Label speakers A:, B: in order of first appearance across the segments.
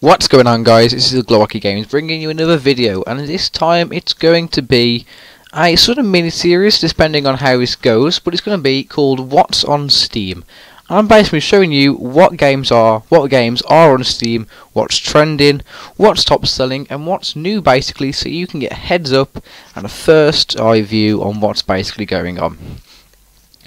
A: What's going on, guys? This is Glowworky Games bringing you another video, and this time it's going to be a sort of mini-series depending on how this goes, but it's going to be called What's on Steam. And I'm basically showing you what games are on Steam, what's trending, what's top selling, and what's new basically, so you can get a heads up and a first eye view on what's basically going on.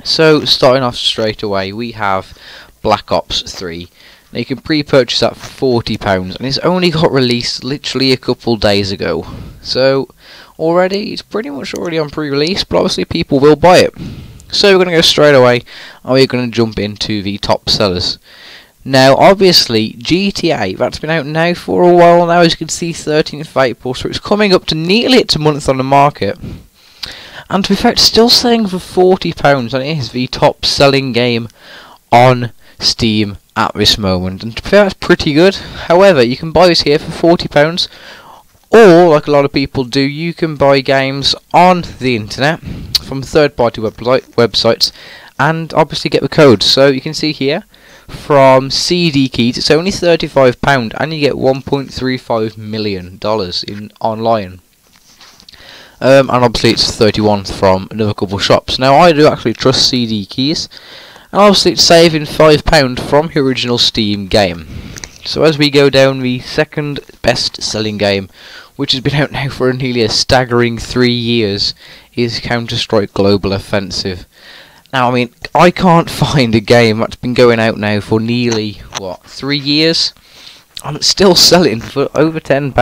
A: So starting off straight away, we have Black Ops 3. Now you can pre-purchase that for £40, and it's only got released literally a couple days ago. So already, it's pretty much already on pre-release, but obviously people will buy it. So we're going to go straight away, and we're going to jump into the top sellers. Now obviously GTA, that's been out now for a while now, as you can see, 13th of April, so it's coming up to nearly its a month on the market. And to be fair, it's still selling for £40, and it is the top selling game on Steam at this moment, and to be fair, that's pretty good. However, you can buy this here for £40, or like a lot of people do, you can buy games on the internet from third-party websites and obviously get the code. So you can see here from CD Keys, it's only £35, and you get $1.35 million in online. And obviously it's 31 from another couple of shops. Now I do actually trust CD Keys, and obviously it's saving £5 from the original Steam game. So as we go down, the second best selling game, which has been out now for nearly a staggering 3 years, is Counter-Strike Global Offensive. Now I mean, I can't find a game that's been going out now for nearly, what, 3 years? And it's still selling for over £10.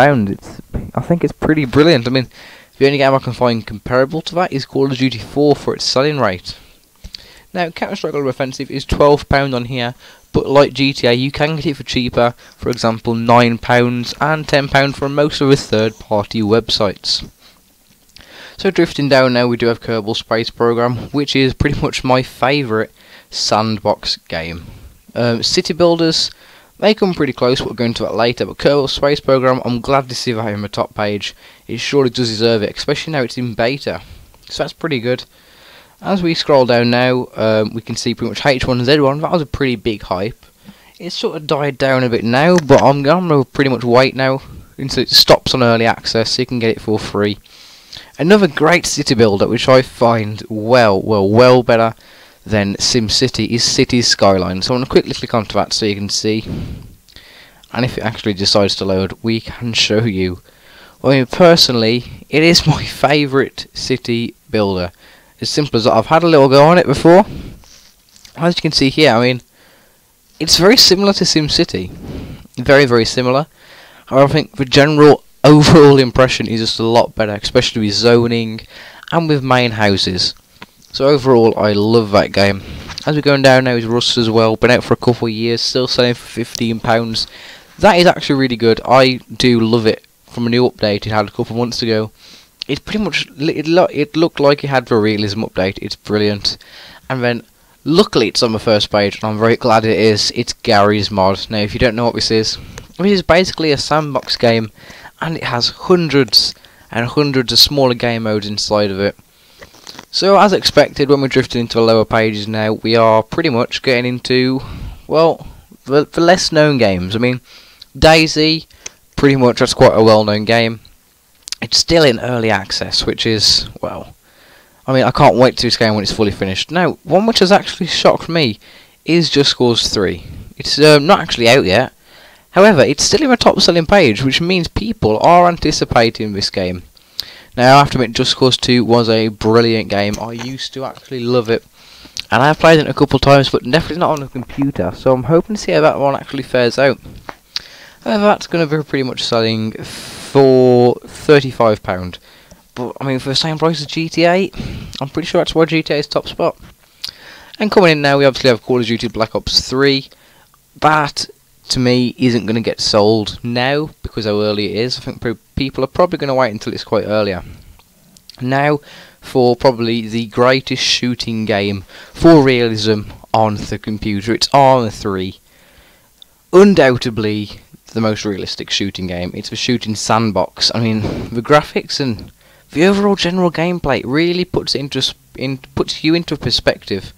A: I think it's pretty brilliant. I mean, the only game I can find comparable to that is Call of Duty 4 for its selling rate. Now, Counter-Strike Global Offensive is £12 on here, but like GTA, you can get it for cheaper, for example £9 and £10 from most of the third-party websites. So drifting down now, we do have Kerbal Space Program, which is pretty much my favourite sandbox game. City Builders, they come pretty close, we'll go into that later, but Kerbal Space Program, I'm glad to see that in the top page. It surely does deserve it, especially now it's in beta, so that's pretty good. As we scroll down now, we can see pretty much H1Z1, that was a pretty big hype. It's sort of died down a bit now, but I'm going to pretty much wait now until it stops on early access so you can get it for free. Another great city builder, which I find well better than SimCity, is Cities Skylines. So I'm going to quickly click onto that so you can see. And if it actually decides to load, we can show you. I mean, personally, it is my favourite city builder. As simple as that. I've had a little go on it before. As you can see here, I mean, it's very similar to SimCity. Very similar. However, I think the general overall impression is just a lot better, especially with zoning and with main houses. So overall, I love that game. As we're going down now is Rust as well. Been out for a couple of years, still selling for £15. That is actually really good. I do love it. From a new update it had a couple of months ago. It's pretty much, it looked like it had the realism update. It's brilliant. And then, luckily it's on the first page, and I'm very glad it is. It's Garry's Mod. Now, if you don't know what this is basically a sandbox game, and it has hundreds and hundreds of smaller game modes inside of it. So, as expected, when we're drifting into the lower pages now, we are pretty much getting into, well, the less known games. I mean, DayZ, pretty much, that's quite a well-known game. It's still in early access, which is, well, I mean, I can't wait to this game when it's fully finished. Now, one which has actually shocked me is Just Cause 3. It's not actually out yet. However, it's still in the top selling page, which means people are anticipating this game. Now, I have to admit, Just Cause 2 was a brilliant game. I used to actually love it. And I have played it a couple of times, but definitely not on a computer. So I'm hoping to see how that one actually fares out. However, that's going to be pretty much selling for £35, but I mean for the same price as GTA, I'm pretty sure that's why GTA is top spot. And coming in now, we obviously have Call of Duty Black Ops 3. That to me isn't going to get sold now because how early it is. I think people are probably going to wait until it's quite earlier. Now for probably the greatest shooting game for realism on the computer, it's Arma 3. Undoubtedly the most realistic shooting game. It's a shooting sandbox. I mean, the graphics and the overall general gameplay really puts you into a perspective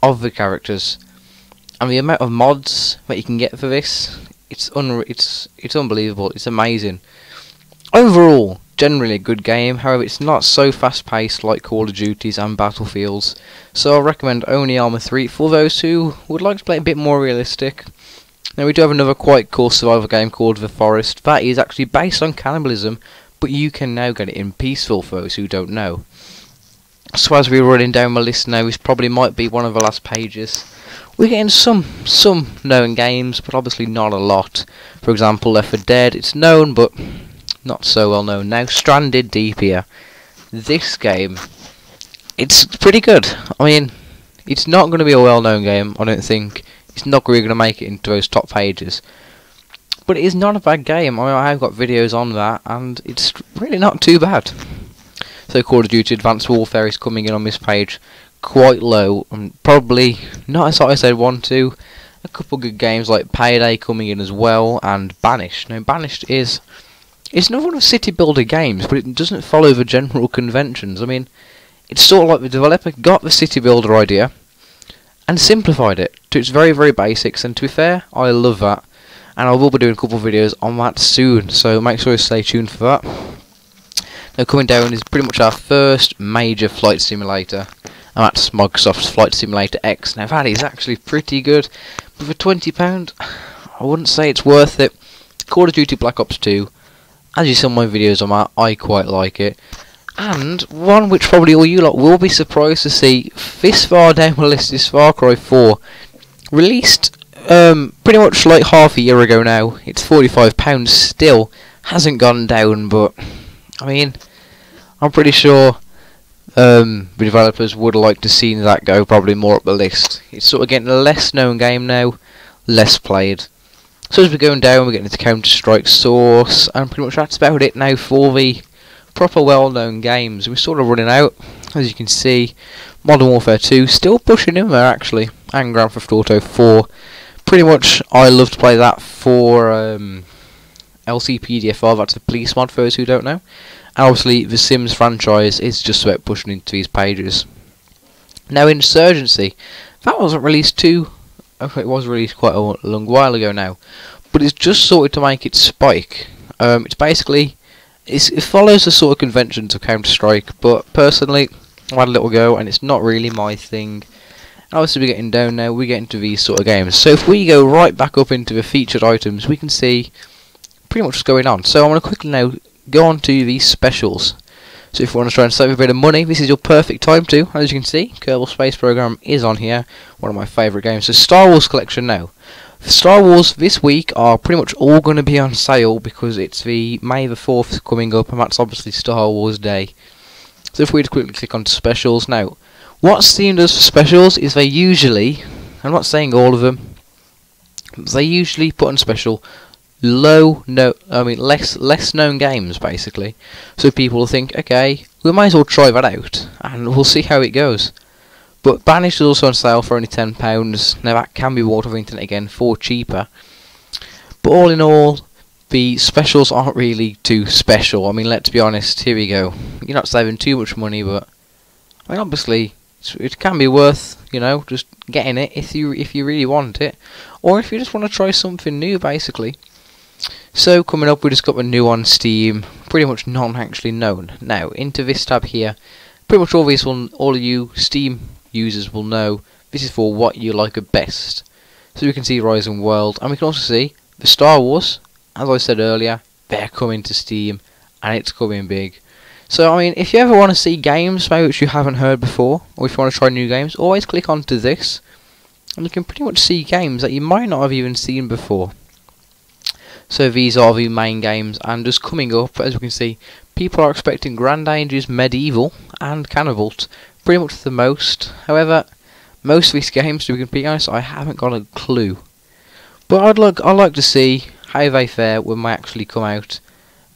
A: of the characters, and the amount of mods that you can get for this it's unbelievable. It's amazing. Overall, generally a good game. However, it's not so fast-paced like Call of Duties and Battlefields. So I recommend only Arma 3 for those who would like to play a bit more realistic. Now we do have another quite cool survival game called The Forest. That is actually based on cannibalism, but you can now get it in peaceful for those who don't know. So as we're running down my list now, this probably might be one of the last pages. We're getting some known games, but obviously not a lot. For example, Left 4 Dead, it's known, but not so well known. Now Stranded Deep here. This game, it's pretty good. I mean, it's not going to be a well-known game, I don't think. It's not really going to make it into those top pages. But it is not a bad game. I mean, I have got videos on that, and it's really not too bad. So Call of Duty Advanced Warfare is coming in on this page quite low, and probably not as high as I'd want to. A couple good games like Payday coming in as well, and Banished. Now Banished it's not one of city builder games, but it doesn't follow the general conventions. I mean, it's sort of like the developer got the city builder idea and simplified it to its very, very basics, and to be fair, I love that. And I will be doing a couple of videos on that soon, so make sure you stay tuned for that. Now coming down is pretty much our first major flight simulator, and that's Microsoft's Flight Simulator X. Now that is actually pretty good, but for £20, I wouldn't say it's worth it. Call of Duty Black Ops 2, as you saw in my videos on that, I quite like it. And one which probably all you lot will be surprised to see this far down the list is Far Cry 4. Released pretty much like half a year ago now. It's £45, still hasn't gone down, but I mean, I'm pretty sure the developers would like to see that go probably more up the list. It's sort of getting a less known game now, less played. So as we're going down, we're getting into Counter-Strike Source, and pretty much that's about it now for the proper well-known games. We're sort of running out, as you can see. Modern Warfare 2 still pushing in there actually, and Grand Theft Auto 4. Pretty much I love to play that for LCPDFR, that's the police mod for those who don't know. And obviously the Sims franchise is just about pushing into these pages. Now Insurgency, that wasn't released too, okay, it was released quite a long while ago now, but it's just sorted to make it spike. It's basically, it follows the sort of conventions of Counter-Strike, but personally I had a little go and it's not really my thing. Obviously we're getting down now, we get into these sort of games. So if we go right back up into the featured items, we can see pretty much what's going on. So I'm going to quickly now go on to these specials. So if you want to try and save a bit of money, this is your perfect time to. As you can see, Kerbal Space Program is on here, one of my favourite games. So Star Wars collection now. Star Wars this week are pretty much all going to be on sale because it's the May the 4th coming up, and that's obviously Star Wars Day. So if we just quickly click on specials now, what Steam does for specials is they usually, I'm not saying all of them, they usually put on special less known games basically, so people will think, okay, we might as well try that out and we'll see how it goes. But Banished is also on sale for only £10. Now that can be bought off the internet again for cheaper, but all in all the specials aren't really too special. I mean, let's be honest, here we go, you're not saving too much money, but I mean, obviously it can be worth, you know, just getting it if you really want it, or if you just want to try something new basically. So coming up, we just got the new on Steam, pretty much not actually known. Now into this tab here, pretty much all of you Steam users will know this is for what you like at best. So we can see Rising World, and we can also see the Star Wars, as I said earlier, they're coming to Steam and it's coming big. So I mean, if you ever want to see games maybe which you haven't heard before, or if you want to try new games, always click onto this and you can pretty much see games that you might not have even seen before. So these are the main games, and just coming up, as we can see, people are expecting Grand Ages Medieval and Cannibalt, pretty much the most. However, most of these games, to be completely honest, I haven't got a clue. But I'd like to see how they fare when they actually come out.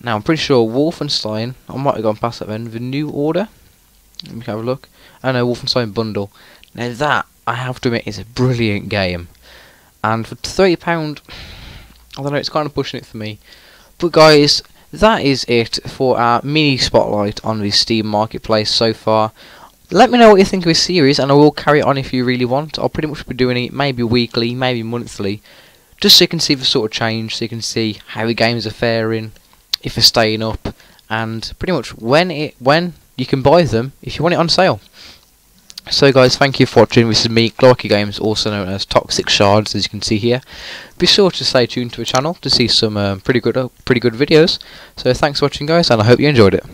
A: Now I'm pretty sure Wolfenstein, I might have gone past that then, the New Order. Let me have a look. Oh no, Wolfenstein Bundle. Now that, I have to admit, is a brilliant game. And for £30, I don't know, it's kind of pushing it for me. But guys, that is it for our mini spotlight on the Steam Marketplace so far. Let me know what you think of this series, and I will carry it on if you really want. I'll pretty much be doing it maybe weekly, maybe monthly, just so you can see the sort of change, so you can see how the games are faring, if they're staying up, and pretty much when you can buy them if you want it on sale. So guys, thank you for watching. This is me, Glorky Games, also known as Toxic Shards, as you can see here. Be sure to stay tuned to the channel to see some pretty good videos. So thanks for watching guys, and I hope you enjoyed it.